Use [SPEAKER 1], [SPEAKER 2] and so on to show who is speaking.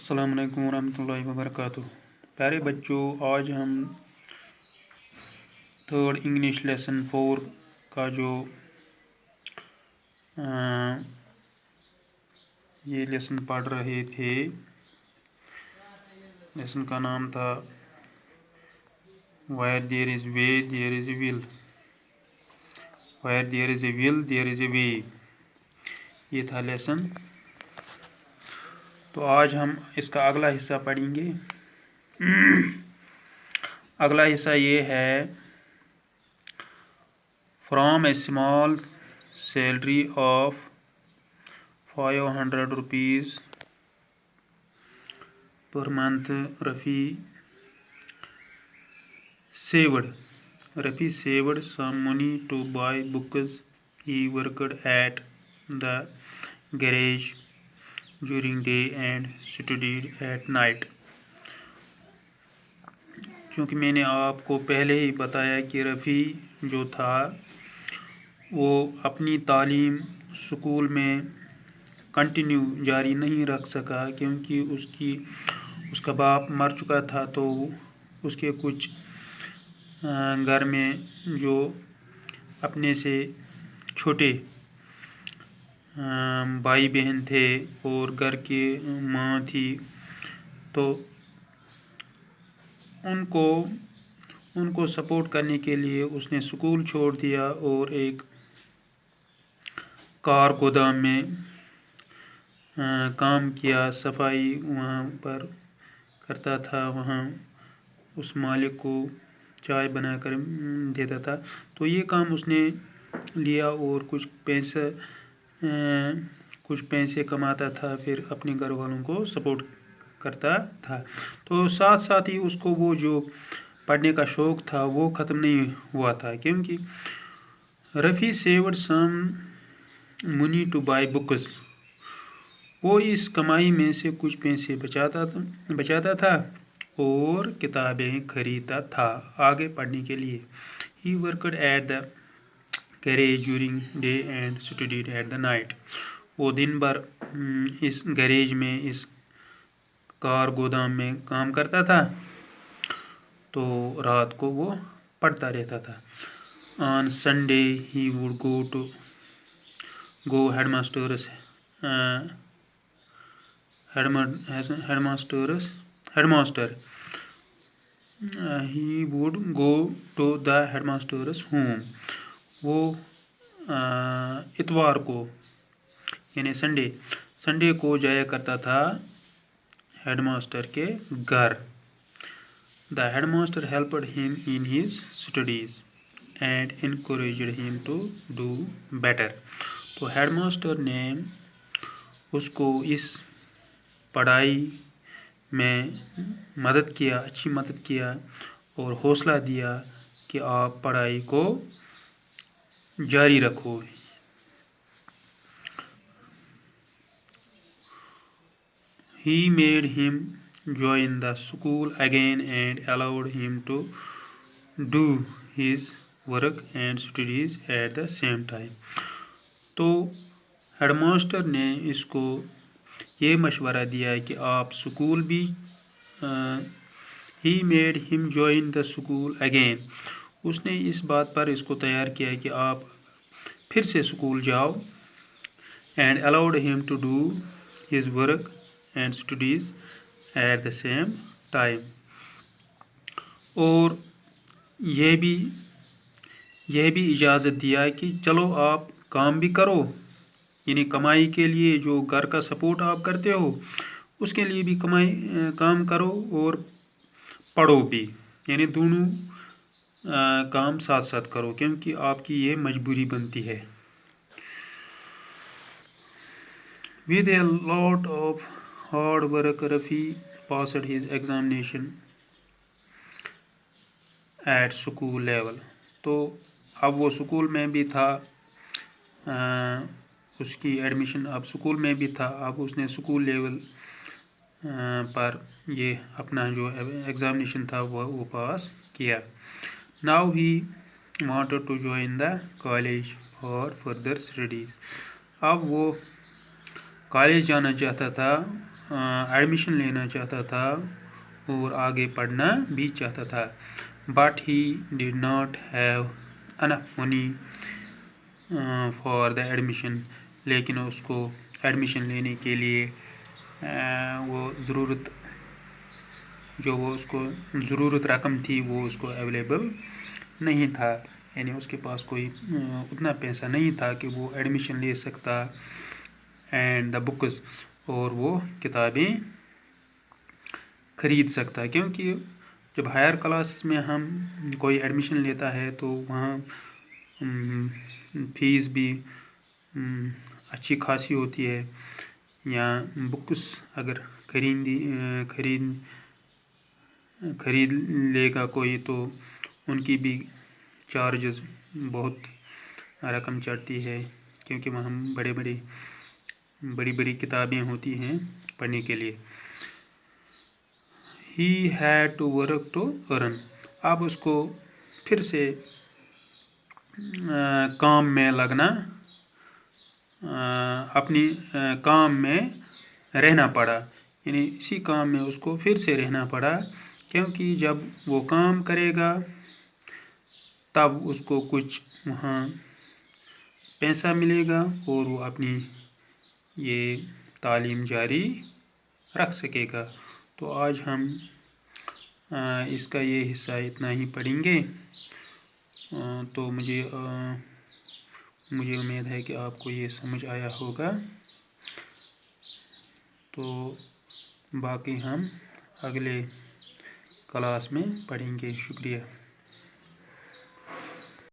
[SPEAKER 1] السلام علیکم ورحمۃ اللہ وبرکاتہ۔ پیارے بچوں، آج ہم تھرڈ انگلش لیسن 4 کا جو یہ لیسن پڑھ رہے تھے، لیسن کا نام تھا Where there is way there is a will. Where there is a will there is a way. یہ تھا لیسن۔ تو آج ہم اس کا اگلا حصہ پڑھیں گے۔ اگلا حصہ یہ ہے From a small salary of 500 rupees per month, Rafi saved some money to buy books. He worked at the garage during day and studied at night. چونکہ میں نے آپ کو پہلے ہی بتایا کہ رفیع جو تھا وہ اپنی تعلیم سکول میں کنٹینیو جاری نہیں رکھ سکا، کیونکہ اس کا باپ مر چکا تھا، تو اس کے کچھ گھر میں جو اپنے سے چھوٹے بھائی بہن تھے اور گھر کی ماں تھی، تو ان کو سپورٹ کرنے کے لیے اس نے سکول چھوڑ دیا اور ایک کار گودام میں کام کیا، صفائی وہاں پر کرتا تھا، وہاں اس مالک کو چائے بنا کر دیتا تھا۔ تو یہ کام اس نے لیا اور کچھ پیسے کماتا تھا، پھر اپنے گھر والوں کو سپورٹ کرتا تھا۔ تو ساتھ ساتھ ہی اس کو وہ جو پڑھنے کا شوق تھا وہ ختم نہیں ہوا تھا، کیونکہ Rafi saved some money to buy books, وہ اس کمائی میں سے کچھ پیسے بچاتا تھا اور کتابیں خریدتا تھا آگے پڑھنے کے لیے۔ He worked at the garage during day and studied at the night. وہ دن بھر اس گیریج میں، اس کار گودام میں کام کرتا تھا، تو رات کو وہ پڑھتا رہتا تھا۔ On Sunday he would go headmaster he would go to the headmaster's home. وہ اتوار کو یعنی سنڈے کو جایا کرتا تھا ہیڈ ماسٹر کے گھر۔ The headmaster helped him in his studies and encouraged him to do better. تو ہیڈ ماسٹر نے اس کو اس پڑھائی میں اچھی مدد کیا اور حوصلہ دیا کہ آپ پڑھائی کو جاری رکھو۔ He made him join the school again and allowed him to do his work and studies at the same time. تو ہیڈ ماسٹر نے اس کو یہ مشورہ دیا کہ آپ سکول بھی He made him join the school again. اس نے اس بات پر اس کو تیار کیا کہ آپ پھر سے سکول جاؤ and allowed him to do his work and studies at the same time. اور یہ بھی اجازت دیا کہ چلو آپ کام بھی کرو، یعنی کمائی کے لیے جو گھر کا سپورٹ آپ کرتے ہو اس کے لیے بھی کام کرو اور پڑھو بھی، یعنی دونوں کام ساتھ ساتھ کرو، کیونکہ آپ کی یہ مجبوری بنتی ہے۔ With a lot of hard work, Rafi passed his examination at school level. تو اب وہ سکول میں بھی تھا، اس کی ایڈمیشن اب سکول میں بھی تھا، اب اس نے سکول لیول پر یہ اپنا جو ایگزامینیشن تھا وہ پاس کیا۔ Now he wanted to join the college for further studies. اب وہ کالج جانا چاہتا تھا ایڈمیشن لینا چاہتا تھا اور آگے پڑھنا بھی چاہتا تھا. But he did not have enough money for the admission. لیکن اس کو ایڈمیشن لینے کے لیے وہ ضرورت رقم تھی وہ اس کو اویلیبل نہیں تھا. یعنی اس کے پاس کوئی اتنا پیسہ نہیں تھا کہ وہ ایڈمیشن لے سکتا اینڈ دا بکس اور وہ کتابیں خرید سکتا. کیونکہ جب ہائر کلاسز میں ہم کوئی ایڈمیشن لیتا ہے تو وہاں فیس بھی اچھی خاصی ہوتی ہے، یا بکس اگر خرید لے گا کوئی تو ان کی بھی چارجز بہت رقم چڑھتی ہے، کیونکہ وہاں بڑی کتابیں ہوتی ہیں پڑھنے کے لیے. He had to work to earn. اب اس کو پھر سے کام میں لگنا، اپنی کام میں رہنا پڑا. یعنی اسی کام میں اس کو پھر سے رہنا پڑا، کیونکہ جب وہ کام کرے گا تب اس کو کچھ وہاں پیسہ ملے گا اور وہ اپنی یہ تعلیم جاری رکھ سکے گا. تو آج ہم اس کا یہ حصہ اتنا ہی پڑھیں گے. تو مجھے امید ہے کہ آپ کو یہ سمجھ آیا ہوگا. تو باقی ہم اگلے کلاس میں پڑھیں گے. شکریہ.